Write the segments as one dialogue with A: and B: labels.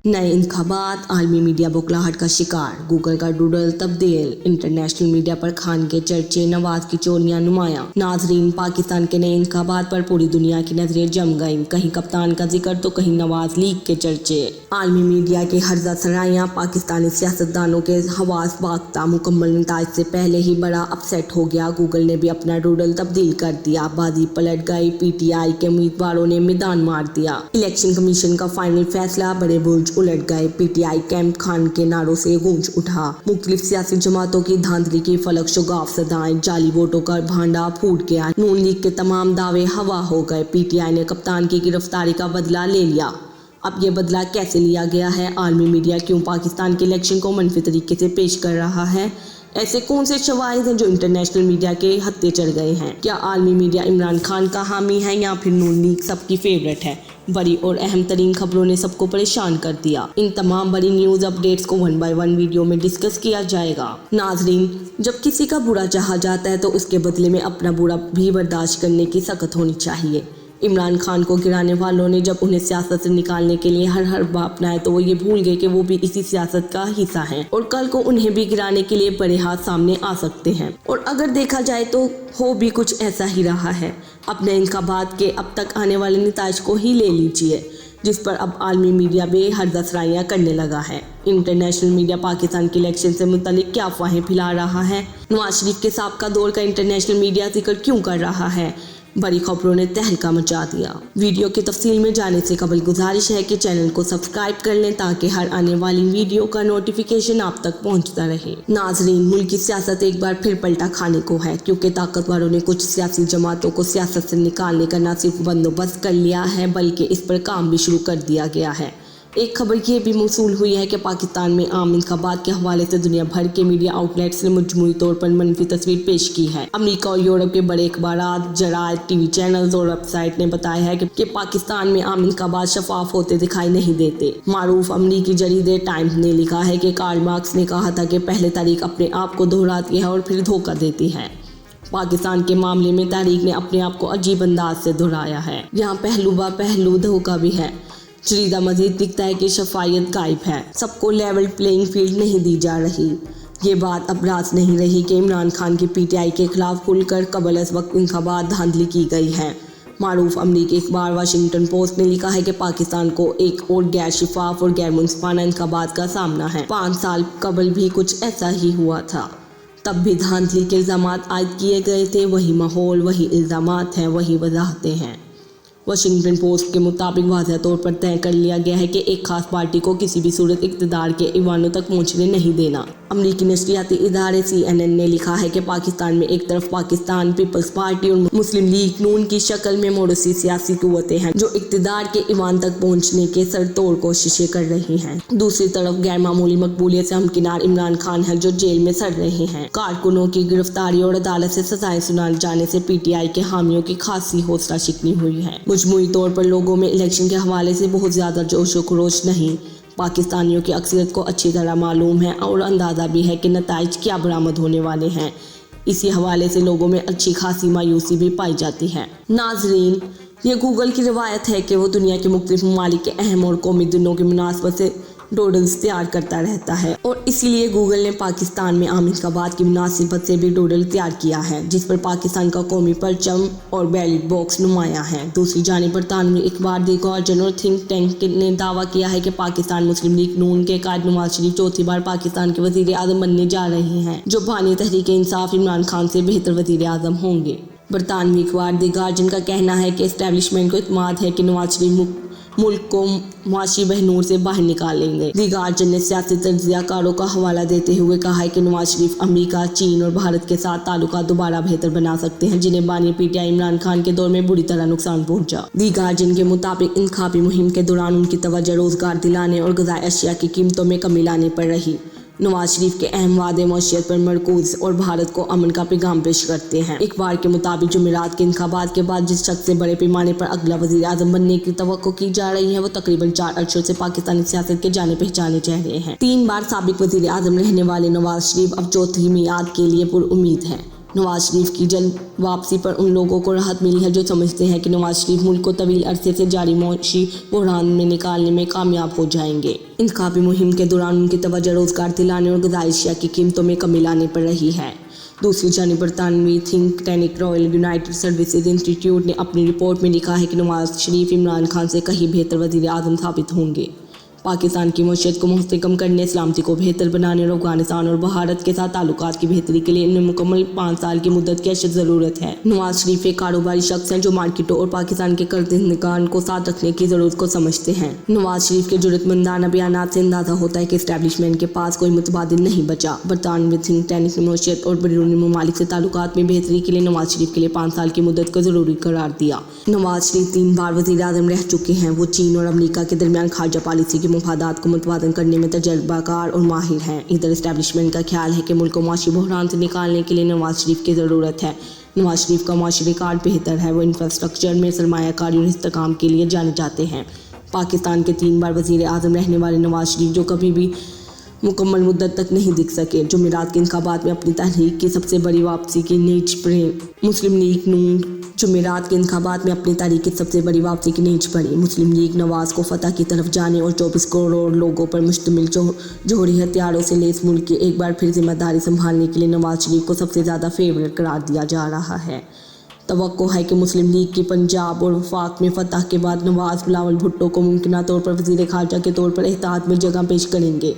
A: नए इंतखाबात, आलमी मीडिया बौखलाहट का शिकार, गूगल का डूडल तब्दील, इंटरनेशनल मीडिया पर खान के चर्चे, नवाज की चोरियां नुमायां। नाजरीन, पाकिस्तान के नए इंतखाबात पर पूरी दुनिया की नजरें जम गईं। कहीं कप्तान का जिक्र तो कहीं नवाज लीग के चर्चे। आलमी मीडिया के हर्जा सराइयां, पाकिस्तानी सियासतदानों के हवास बाख्ता। मुकम्मल नताइज से पहले ही बड़ा अपसेट हो गया। गूगल ने भी अपना डूडल तब्दील कर दिया। बाजी पलट गई। PTI के उम्मीदवारों ने मैदान मार दिया। इलेक्शन कमीशन का फाइनल फैसला, बड़े बुर्ज उलट गए। PTI कैंप खान के नारों से गूंज उठा। मुख्तलिफ सियासी जमातों की धांधली की फलक शुगाफ सदाएं, जाली वोटों का भांडा फूट गया। नून लीग के तमाम दावे हवा हो गए। PTI ने कप्तान की गिरफ्तारी का बदला ले लिया। अब ये बदला कैसे लिया गया है? आलमी मीडिया क्यों पाकिस्तान के इलेक्शन को मनफी तरीके से पेश कर रहा है? ऐसे कौन से शवाहिद हैं जो इंटरनेशनल मीडिया के हत्थे चढ़ गए हैं? क्या आलमी मीडिया इमरान खान का हामी है या फिर नून लीग सबकी फेवरेट है? बड़ी और अहम तरीन खबरों ने सबको परेशान कर दिया। इन तमाम बड़ी न्यूज़ अपडेट्स को 1 by 1 वीडियो में डिस्कस किया जाएगा। नाजरीन, जब किसी का बुरा चाहा जाता है तो उसके बदले में अपना बुरा भी बर्दाश्त करने की सख्त होनी चाहिए। इमरान खान को गिराने वालों ने जब उन्हें सियासत से निकालने के लिए हर हरबा अपनाया तो वो ये भूल गए कि वो भी इसी सियासत का हिस्सा हैं और कल को उन्हें भी गिराने के लिए बड़े हाथ सामने आ सकते हैं। और अगर देखा जाए तो हो भी कुछ ऐसा ही रहा है। अपने इंतखाबात के अब तक आने वाले नताइज को ही ले लीजिए, जिस पर अब आलमी मीडिया बेहद दसराइयाँ करने लगा है। इंटरनेशनल मीडिया पाकिस्तान के इलेक्शन से मुतालिक क्या अफवाहें फैला रहा है? नवाज शरीफ के साबका दौर का इंटरनेशनल मीडिया जिक्र क्यों कर रहा है? बड़ी खबरों ने तहलका मचा दिया। वीडियो की तफसील में जाने से कबल गुजारिश है कि चैनल को सब्सक्राइब कर लें ताकि हर आने वाली वीडियो का नोटिफिकेशन आप तक पहुंचता रहे। नाजरीन, मुल्क की सियासत एक बार फिर पलटा खाने को है, क्योंकि ताकतवरों ने कुछ सियासी जमातों को सियासत से निकालने का न सिर्फ बंदोबस्त कर लिया है बल्कि इस पर काम भी शुरू कर दिया गया है। एक खबर ये भी मौसूल हुई है कि पाकिस्तान में आम इंतखाबात के हवाले से दुनिया भर के मीडिया आउटलेट्स ने मजमूई तौर पर मनफी तस्वीर पेश की है। अमेरिका और यूरोप के बड़े अखबारात, जरायद, TV चैनल्स और वेबसाइट ने बताया है कि पाकिस्तान में आम इंतखाबात शफाफ होते दिखाई नहीं देते। मारूफ अमरीकी जरीदे टाइम्स ने लिखा है कि कार्ल मार्क्स ने कहा था कि पहले तारीख अपने आप को दोहराती है और फिर धोखा देती है। पाकिस्तान के मामले में तारीख ने अपने आप को अजीब अंदाज से दोहराया है। यहाँ पहलू बा पहलू धोखा भी है। जरीदा मजीद दिखता है कि शफायत गायब है। सबको लेवल प्लेइंग फील्ड नहीं दी जा रही। ये बात अब राज नहीं रही कि इमरान खान की PTI के खिलाफ खुलकर कबल अज वक्त इंतखाबात धांधली की गई है। मारूफ अमरीकी अखबार वाशिंगटन पोस्ट ने लिखा है कि पाकिस्तान को एक और गैर शिफाफ और गैर मुनसिफाना इंतखाबात का सामना है। 5 साल कबल भी कुछ ऐसा ही हुआ था। तब भी धांधली के इल्जामात आयद किए गए थे। वही माहौल, वही इल्जामात हैं, वही वजाहतें हैं। वाशिंगटन पोस्ट के मुताबिक वाज़ह तौर पर तय कर लिया गया है कि एक खास पार्टी को किसी भी सूरत इक़्तिदार के ईवानों तक पहुंचने नहीं देना। अमरीकी नशरियाती इदारे CNN ने लिखा है कि पाकिस्तान में एक तरफ पाकिस्तान पीपल्स पार्टी और मुस्लिम लीग नून की शक्ल में मोड़सी सियासी कुव्वतें हैं जो इक़्तिदार के ईवान तक पहुंचने के सरतोड़ कोशिशें कर रही हैं। दूसरी तरफ गैर मामूली मकबूलियत से हमकिनार इमरान खान है जो जेल में सड़ रहे हैं। कारकुनों की गिरफ्तारी और अदालत से सजाएं सुनाए जाने से PTI के हामियों की खासी हौसला शिकनी हुई है। मजमूई तौर पर लोगों में इलेक्शन के हवाले से बहुत ज़्यादा जोश व खरोश नहीं। पाकिस्तानियों की अक्सरियत को अच्छी तरह मालूम है और अंदाज़ा भी है कि नताइज क्या बरामद होने वाले हैं। इसी हवाले से लोगों में अच्छी खासी मायूसी भी पाई जाती है। नाजरीन, ये गूगल की रिवायत है कि वो दुनिया के मुख्तलिफ ममालिक के अहम और कौमी दिनों की मुनासबत से डोडल्स तैयार करता रहता है और इसीलिए गूगल ने पाकिस्तान में आम इंतखाबात की मुनासिबत से भी डोडल तैयार किया है जिस पर पाकिस्तान का कौमी परचम और बैलेट बॉक्स नुमाया है। दूसरी जानिब बरतानवी अखबार द गार्जियन और थिंक टैंक ने दावा किया है कि पाकिस्तान मुस्लिम लीग नून के कायद नवाज शरीफ चौथी बार पाकिस्तान के वजीर आज़म बनने जा रहे हैं जो बानी तहरीक इंसाफ इमरान खान से बेहतर वजीर आज़म होंगे। बरतानवी अखबार द गार्जियन का कहना है कि एस्टेब्लिशमेंट को इत्मीद है कि नवाज शरीफ मुल्क को मुआशी बहनूर से बाहर निकालेंगे। दी गार्जियन ने सियासी तज्जियाकारों का हवाला देते हुए कहा है कि नवाज शरीफ अमेरिका, चीन और भारत के साथ ताल्लुकात दोबारा बेहतर बना सकते हैं जिन्हें बानी PTI इमरान खान के दौर में बुरी तरह नुकसान पहुंचा। दी गार्जियन के मुताबिक इंतखाबी मुहिम के दौरान उनकी तवज्जो रोजगार दिलाने और ग़िज़ाई अशिया की कीमतों में कमी लाने पर रही। नवाज शरीफ के अहम वादे मौशियत पर मरकूज और भारत को अमन का पैगाम पेश करते हैं। अखबार के मुताबिक जुमेरात के इंतखाबात के बाद जिस शख्स से बड़े पैमाने पर अगला वजीर आज़म बनने की तवक्को की जा रही है वो तकरीबन 4 अरसों से पाकिस्तानी सियासत के जाने पहचाने चेहरे हैं। 3 बार साबिक वजीर आज़म रहने वाले नवाज शरीफ अब चौथी मियाद के लिए पुरुम्मीद हैं। नवाज शरीफ की जल्द वापसी पर उन लोगों को राहत मिली है जो समझते हैं कि नवाज शरीफ मुल्क को तवील अरसे से जारी मौशी बहरान में निकालने में कामयाब हो जाएंगे। इंतखाबी मुहिम के दौरान उनकी तवज्जो रोजगार दिलाने और ग़िज़ाई अशिया की कीमतों में कमी लाने पर रही है। दूसरी जानिब बरतानवी think tank Royal United Services Institute ने अपनी रिपोर्ट में लिखा है कि नवाज शरीफ इमरान खान से कहीं बेहतर वज़ीर आज़म साबित होंगे। पाकिस्तान की मईशत को मुस्तहकम करने, सलामती को बेहतर बनाने और अफगानिस्तान और भारत के साथ ताल्लुकात की बेहतरी के लिए इन्हें मुकम्मल 5 साल की मुद्दत की अशद ज़रूरत है। नवाज शरीफ एक कारोबारी शख्स हैं जो मार्केटों और पाकिस्तान के कर्ज़दारान को साथ रखने की ज़रूरत को समझते हैं। नवाज शरीफ के जुर्रतमंदाना बयानात से अंदाज़ा होता है कि इस्टेब्लिशमेंट के पास कोई मुतबादिल नहीं बचा। बरतानवी थिंक टैंक ने मईशत और बैरूनी ममालिक से ताल्लुकात में बेहतरी के लिए नवाज शरीफ के लिए 5 साल की मुद्दत को ज़रूरी करार दिया। नवाज शरीफ 3 बार वज़ीर आज़म रह चुके हैं। वो चीन और अमरीका के दरमियान खारजा पॉलिसी के मुफादात को मुतवाज़न करने में तजर्बाकार और माहिर हैं। इधर इस्टेब्लिशमेंट का ख्याल है कि मुल्क को माशी बहरान से निकालने के लिए नवाज शरीफ की ज़रूरत है। नवाज शरीफ का माशी रिकॉर्ड बेहतर है। वो इंफ्रास्ट्रक्चर में सरमायाकारी और इस्तेकाम के लिए जाने जाते हैं। पाकिस्तान के 3 बार वज़ीर आज़म रहने वाले नवाज शरीफ जो कभी भी मुकम्मल मुद्दत तक नहीं दिख सके, जुमेरात के इंतखाबात में अपनी तहरीक की सबसे बड़ी वापसी की नीच पड़ी। मुस्लिम लीग नून जुमेरात के इंतखाबात में अपनी तारीख की सबसे बड़ी वापसी की नीच पड़ी। मुस्लिम लीग नवाज को फतह की तरफ जाने और 24 करोड़ लोगों पर मुश्तमिल जोहरी हथियारों से लेस मुल्क की एक बार फिर जिम्मेदारी संभालने के लिए नवाज शरीफ को सबसे ज़्यादा फेवरेट करार दिया जा रहा है। तवक्को है कि मुस्लिम लीग की पंजाब और वफाक में फतह के बाद नवाज बिलावल भुट्टो को मुमकिन तौर पर वज़ीर खारजा के तौर पर एहतियात में जगह पेश करेंगे,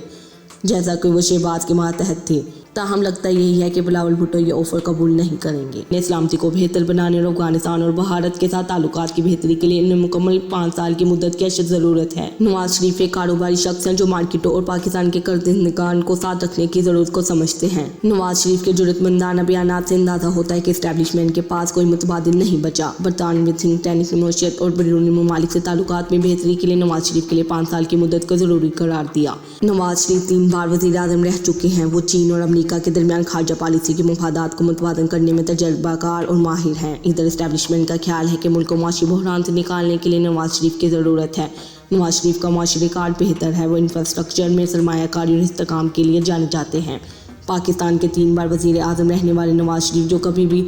A: जैसा कि वो शहबाज के मातहत थे। ताहम लगता यही है कि बिलावल भुट्टो ये ऑफर कबूल नहीं करेंगे। सलामती को बेहतर बनाने और अफगानिस्तान और भारत के साथ ताल्लुकात की बेहतरी के लिए इन्हें मुकम्मल 5 साल की मुद्दत की अशद ज़रूरत है। नवाज शरीफ एक कारोबारी शख्स हैं जो मार्केटों और पाकिस्तान के कर्ज़दारान को साथ रखने की ज़रूरत को समझते हैं। नवाज शरीफ के जुर्रतमंदाना बयानात से अंदाज़ा होता है कि इस्टेब्लिशमेंट के पास कोई मुतबादिल नहीं बचा। बरतानवी थिंक टैंक ने मईशत और बैरूनी ममालिक से ताल्लुकात में बेहतरी के लिए नवाज शरीफ के लिए 5 साल की मुद्दत को ज़रूरी करार दिया। नवाज शरीफ 3 बार वज़ीर आज़म रह चुके हैं। वो चीन और अमरीका के दरमियान खारजा पॉलिसी के मुफादात को मुतवाज़न करने में तजर्बाकार और माहिर हैं। इधर इस्टेब्लिशमेंट का ख्याल है कि मुल्क को माशी बहरान से निकालने के लिए नवाज शरीफ की ज़रूरत है। नवाज शरीफ का माशी रिकॉर्ड बेहतर है। वो इंफ्रास्ट्रक्चर में सरमायाकारी और इस्तेकाम के लिए जाने जाते हैं। पाकिस्तान के 3 बार वज़ीर आज़म रहने वाले नवाज शरीफ जो कभी भी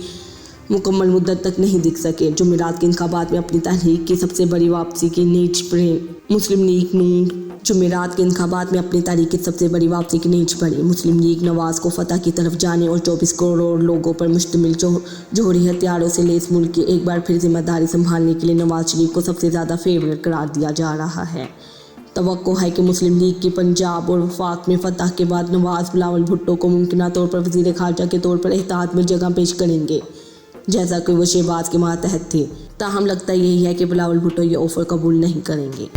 A: मुकम्मल मुद्दत तक नहीं दिख सके, जुमेरात के इंतखाबात में अपनी तहरीक की सबसे बड़ी वापसी की नीच पड़ी। मुस्लिम लीग नून जुमेरात के इंतखाबात में अपनी तारीख की सबसे बड़ी वापसी की नीच पड़ी। मुस्लिम लीग नवाज को फतह की तरफ जाने और 24 करोड़ लोगों पर मुश्तमिल जोहरी हथियारों से लेस मुल्क की एक बार फिर जिम्मेदारी संभालने के लिए नवाज शरीफ को सबसे ज़्यादा फेवरेट करार दिया जा रहा है। तवक्को है कि मुस्लिम लीग की पंजाब और वफाक में फतह के बाद नवाज बिलावल भुट्टो को मुमकिन तौर पर वज़ीर खारजा के तौर पर एहतियात में जगह पेश करेंगे, जैसा कि वो शहबाज के मातहत थे। ताहम लगता यही है कि बिलावल भुट्टो ये ऑफर कबूल नहीं करेंगे।